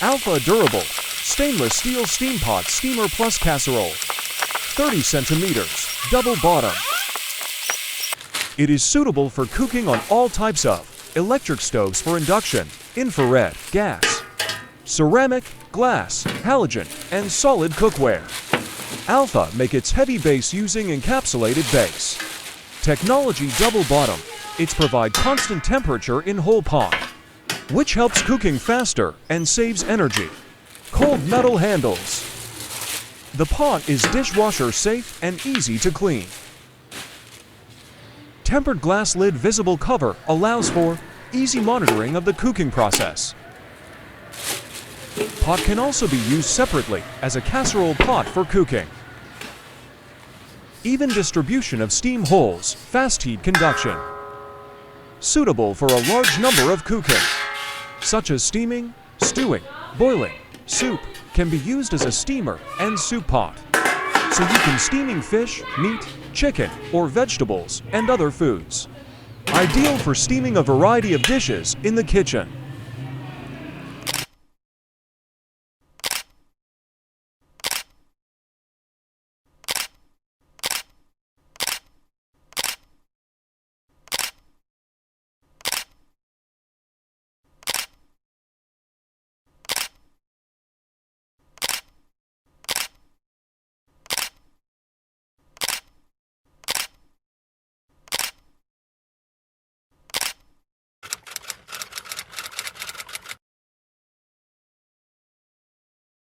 Alpha Durable Stainless Steel Steam Pot Steamer Plus Casserole. 30 centimeters, double bottom. It is suitable for cooking on all types of electric stoves for induction, infrared, gas, ceramic, glass, halogen, and solid cookware. Alpha make its heavy base using encapsulated base. Technology double bottom. It's provide constant temperature in whole pot, which helps cooking faster and saves energy. Cold metal handles. The pot is dishwasher safe and easy to clean. Tempered glass lid visible cover allows for easy monitoring of the cooking process. Pot can also be used separately as a casserole pot for cooking. Even distribution of steam holes, fast heat conduction. Suitable for a large number of cooking, such as steaming, stewing, boiling, soup, can be used as a steamer and soup pot. So you can steaming fish, meat, chicken, or vegetables and other foods. Ideal for steaming a variety of dishes in the kitchen.